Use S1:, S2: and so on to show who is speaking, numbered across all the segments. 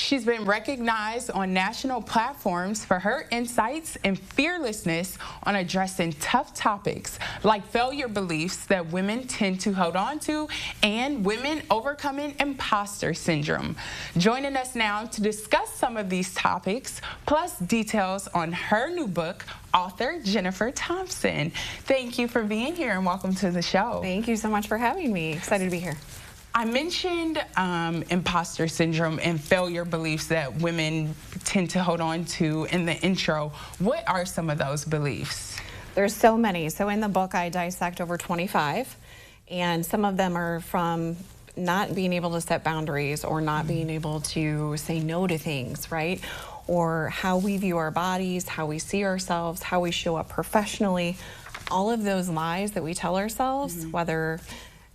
S1: She's been recognized on national platforms for her insights and fearlessness on addressing tough topics like failure beliefs that women tend to hold on to and women overcoming imposter syndrome. Joining us now to discuss some of these topics, plus details on her new book, author Jennifer Thompson. Thank you for being here and welcome to the show.
S2: Thank you so much for having me. Excited to be here.
S1: I mentioned imposter syndrome and failure beliefs that women tend to hold on to in the intro. What are some of those beliefs?
S2: There's so many. So in the book, I dissect over 25, and some of them are from not being able to set boundaries or not being able to say no to things, right? Or how we view our bodies, how we see ourselves, how we show up professionally. All of those lies that we tell ourselves, whether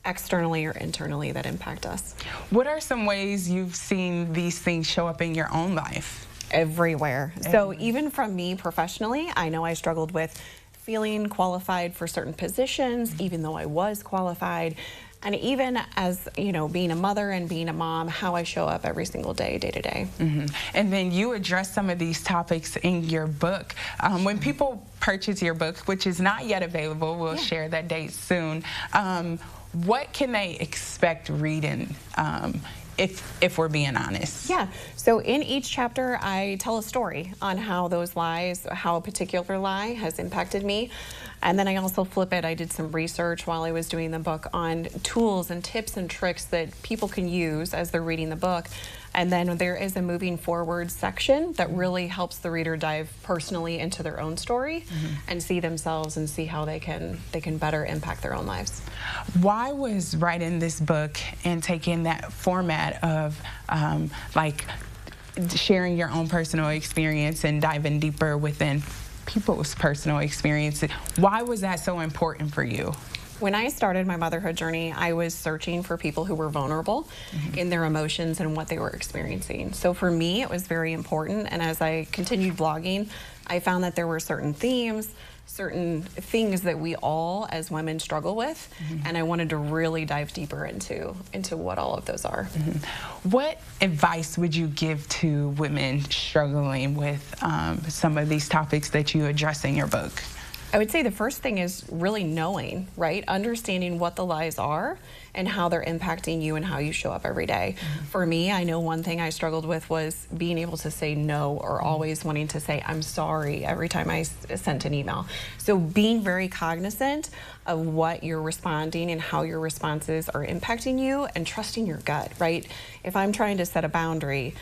S2: externally or internally, that impact us.
S1: What are some ways you've seen these things show up in your own life?
S2: Everywhere. So even from me professionally, I know I struggled with feeling qualified for certain positions, even though I was qualified. And even as, you know, being a mother and being a mom, how I show up every single day, day to day.
S1: And then you address some of these topics in your book. When people purchase your book, which is not yet available, we'll share that date soon, what can they expect reading, if we're being honest?
S2: Yeah, so in each chapter, I tell a story on how those lies, how a particular lie has impacted me. And then I also flip it. I did some research while I was doing the book on tools and tips and tricks that people can use as they're reading the book. And then there is a moving forward section that really helps the reader dive personally into their own story and see themselves and see how they can better impact their own lives.
S1: Why was writing this book and taking that format of like sharing your own personal experience and diving deeper within people's personal experiences, why was that so important for you?
S2: When I started my motherhood journey, I was searching for people who were vulnerable in their emotions and what they were experiencing. So for me, it was very important. And as I continued blogging, I found that there were certain themes, certain things that we all as women struggle with. And I wanted to really dive deeper into what all of those are.
S1: What advice would you give to women struggling with some of these topics that you address in your book?
S2: I would say the first thing is really knowing, right? Understanding what the lies are and how they're impacting you and how you show up every day. For me, I know one thing I struggled with was being able to say no or always wanting to say I'm sorry every time I sent an email. So being very cognizant of what you're responding and how your responses are impacting you and trusting your gut, right? If I'm trying to set a boundary,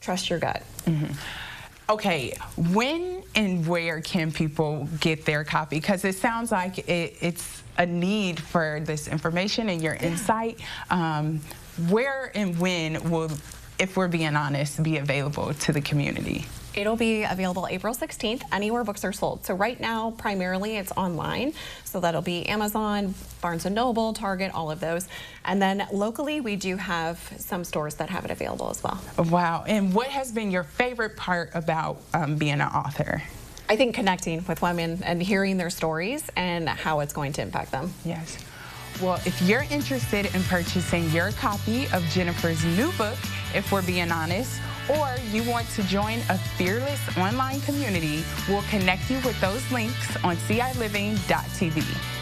S2: trust your gut.
S1: Okay, when and where can people get their copy? Because it sounds like it's a need for this information and your insight. Where and when will, if we're being honest, be available to the community?
S2: It'll be available April 16th, anywhere books are sold. So right now, primarily it's online. So that'll be Amazon, Barnes & Noble, Target, all of those. And then locally, we do have some stores that have it available as well.
S1: Wow, and what has been your favorite part about being an author?
S2: I think connecting with women and hearing their stories and how it's going to impact them.
S1: Yes. Well, if you're interested in purchasing your copy of Jennifer's new book, If We're Being Honest, or you want to join a fearless online community, we'll connect you with those links on ciLiving.tv.